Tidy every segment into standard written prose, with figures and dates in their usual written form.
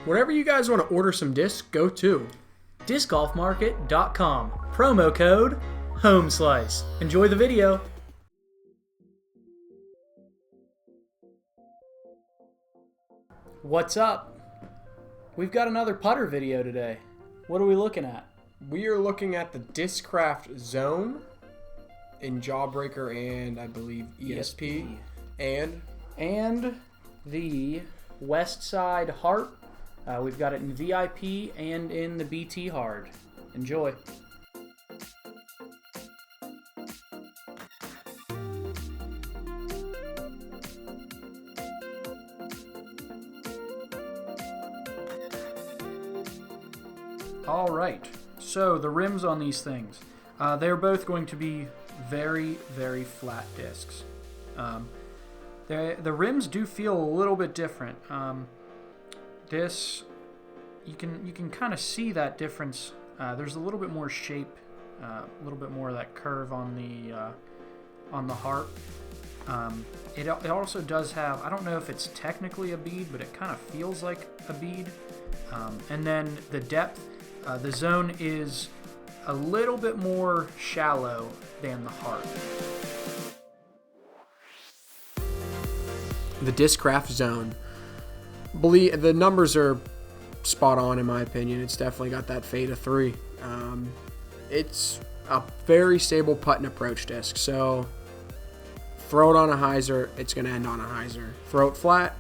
Whenever you guys want to order some discs, go to discgolfmarket.com. Promo code HOMESLICE. Enjoy the video. What's up? We've got another putter video today. What are we looking at? We are looking at the Discraft Zone in Jawbreaker and I believe ESP. And the Westside Harp. We've got it in VIP and in the BT Hard. Enjoy. All right, so the rims on these things, they're both going to be very, very flat discs. The rims do feel a little bit different. This, you can kind of see that difference. There's a little bit more shape, a little bit more of that curve on the Harp. It also does have, I don't know if it's technically a bead, but it kind of feels like a bead. And then the depth, the Zone is a little bit more shallow than the Harp. the Discraft Zone. Believe the numbers are spot on in my opinion. It's definitely got that fade of 3. It's a very stable putt and approach disc. So throw it on a hyzer, it's going to end on a hyzer. Throw it flat,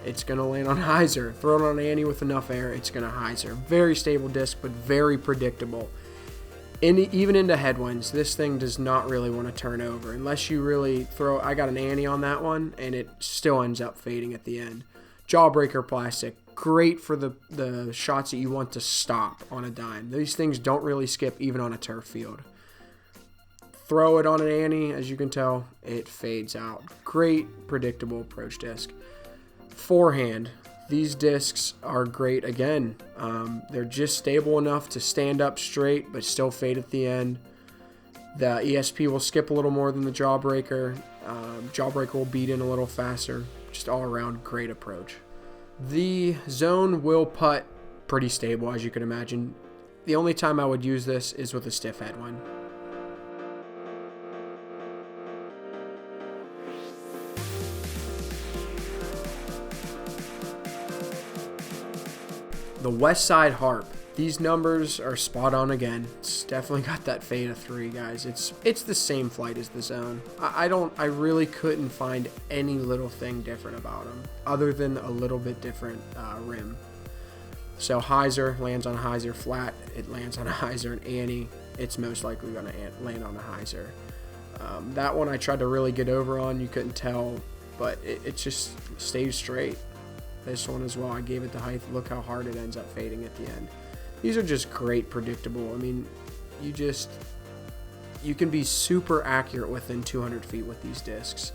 it's going to land on a hyzer. Throw it on an ante with enough air, it's going to hyzer. Very stable disc, but very predictable. Even into headwinds, this thing does not really want to turn over unless you really throw. I got an ante on that one, and it still ends up fading at the end. Jawbreaker plastic, great for the shots that you want to stop on a dime. These things don't really skip even on a turf field. Throw it on an ante, as you can tell, it fades out. Great predictable approach disc. Forehand. These discs are great again. They're just stable enough to stand up straight but still fade at the end. The ESP will skip a little more than the Jawbreaker. Jawbreaker will beat in a little faster. Just all around great approach. The Zone will putt pretty stable, as you can imagine. The only time I would use this is with a stiff headwind. The Westside Harp. These numbers are spot on again. It's definitely got that fade of 3, guys. It's the same flight as the Zone. I really couldn't find any little thing different about them, other than a little bit different rim. So hyzer lands on a hyzer, flat it lands on a hyzer, and ante it's most likely going to land on a hyzer. That one I tried to really get over on. You couldn't tell, but it just stays straight. This one as well, I gave it the height. Look how hard it ends up fading at the end. These are just great predictable. I mean, you can be super accurate within 200 feet with these discs.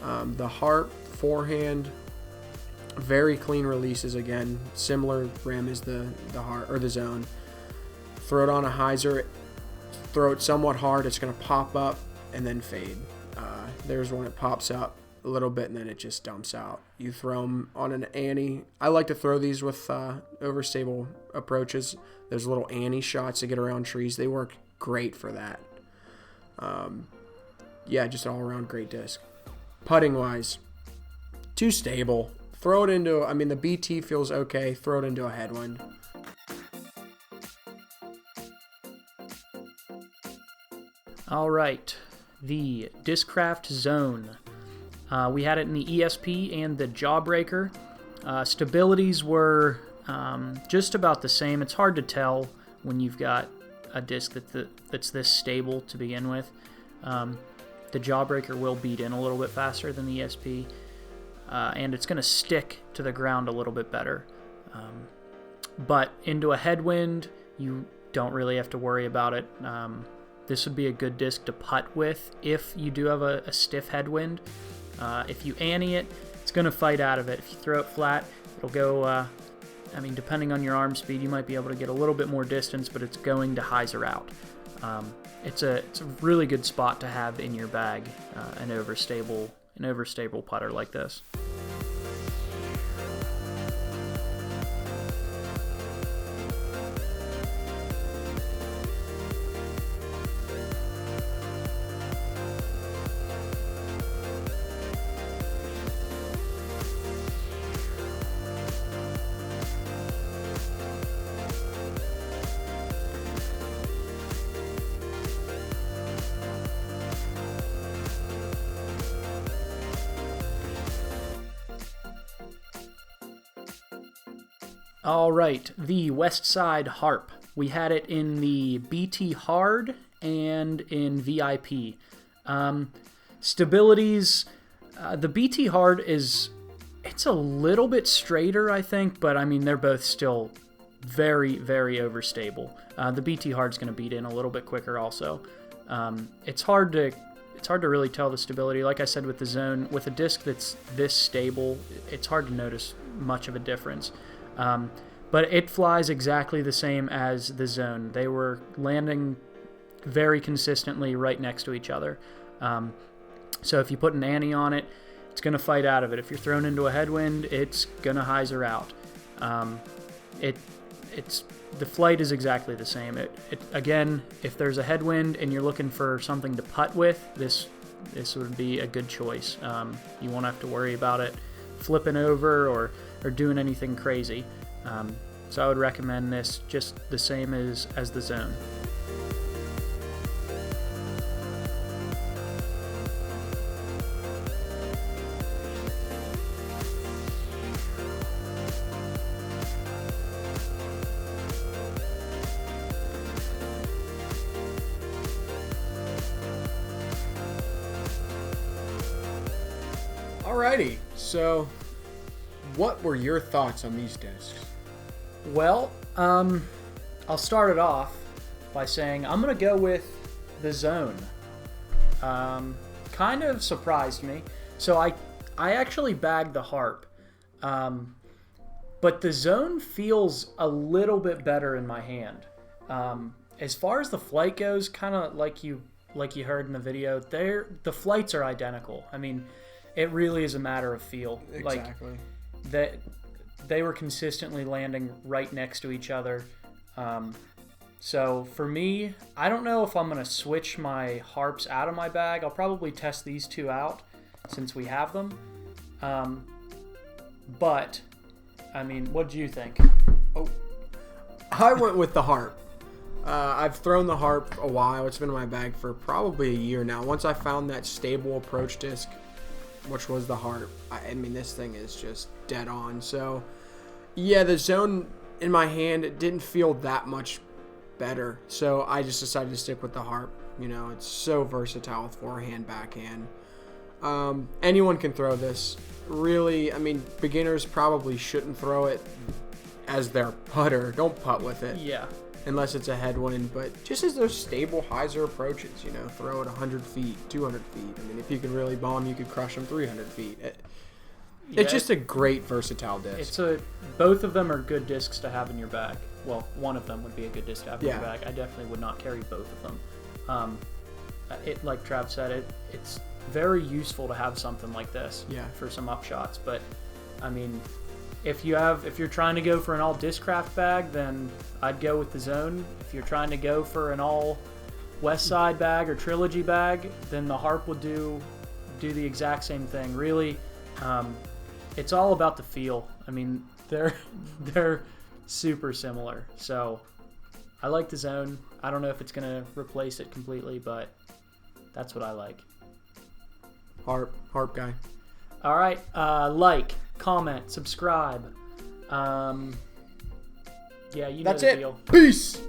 The Harp Forehand, very clean releases again. Similar rim as the Harp or the Zone. Throw it on a hyzer, throw it somewhat hard. It's going to pop up and then fade. There's when it pops up a little bit and then it just dumps out. You throw them on an ante. I like to throw these with overstable approaches. There's little ante shots to get around trees. They work great for that. Yeah, just all around great disc. Putting wise, too stable. Throw it into, I mean, the BT feels okay. Throw it into a headwind. All right, the Discraft Zone. We had it in the ESP and the Jawbreaker. Stabilities were just about the same. It's hard to tell when you've got a disc that's this stable to begin with. The Jawbreaker will beat in a little bit faster than the ESP, and it's going to stick to the ground a little bit better. But into a headwind, you don't really have to worry about it. This would be a good disc to putt with if you do have a stiff headwind. If you ante it, it's going to fight out of it. If you throw it flat, it'll go, I mean, depending on your arm speed, you might be able to get a little bit more distance, but it's going to hyzer out. It's a really good spot to have in your bag, an overstable putter like this. All right, the Westside Harp. We had it in the BT Hard and in VIP. Stabilities, the BT Hard it's a little bit straighter, I think, but I mean, they're both still very, very overstable. The BT Hard's going to beat in a little bit quicker also. It's hard to really tell the stability. Like I said, with the Zone, with a disc that's this stable, it's hard to notice much of a difference. But it flies exactly the same as the Zone. They were landing very consistently right next to each other. So if you put an ante on it, it's going to fight out of it. If you're thrown into a headwind, it's going to hyzer out. The flight is exactly the same. Again, if there's a headwind and you're looking for something to putt with, this would be a good choice. You won't have to worry about it flipping over or doing anything crazy. So I would recommend this just the same as the Zone. Alrighty, so what were your thoughts on these discs? Well, I'll start it off by saying I'm going to go with the Zone. Kind of surprised me. So I actually bagged the Harp, but the Zone feels a little bit better in my hand. As far as the flight goes, kind of like you heard in the video, the flights are identical. I mean, it really is a matter of feel. Exactly. Like, they were consistently landing right next to each other. So for me, I don't know if I'm going to switch my harps out of my bag. I'll probably test these two out since we have them. But, I mean, what do you think? Oh, I went with the Harp. I've thrown the Harp a while. It's been in my bag for probably a year now. Once I found that stable approach disc, which was the Harp, I mean, this thing is just dead on. So, yeah, the Zone in my hand, it didn't feel that much better. So I just decided to stick with the Harp. You know, it's so versatile with forehand, backhand. Anyone can throw this. Really, I mean, beginners probably shouldn't throw it as their putter. Don't putt with it. Yeah. Unless it's a headwind, but just as those stable hyzer approaches, you know, throw it 100 feet, 200 feet. I mean, if you can really bomb, you could crush them 300 feet. It's just a great versatile disc. Both of them are good discs to have in your bag. Well, one of them would be a good disc to have in your bag. I definitely would not carry both of them. Like Trav said, it's very useful to have something like this for some upshots. But I mean, if you're trying to go for an all Discraft bag, then I'd go with the Zone. If you're trying to go for an all Westside bag or Trilogy bag, then the Harp will do the exact same thing. Really, it's all about the feel. I mean, they're super similar. So I like the Zone. I don't know if it's gonna replace it completely, but that's what I like. Harp guy. All right, like, comment, subscribe. Yeah, you know That's the it. deal. Peace.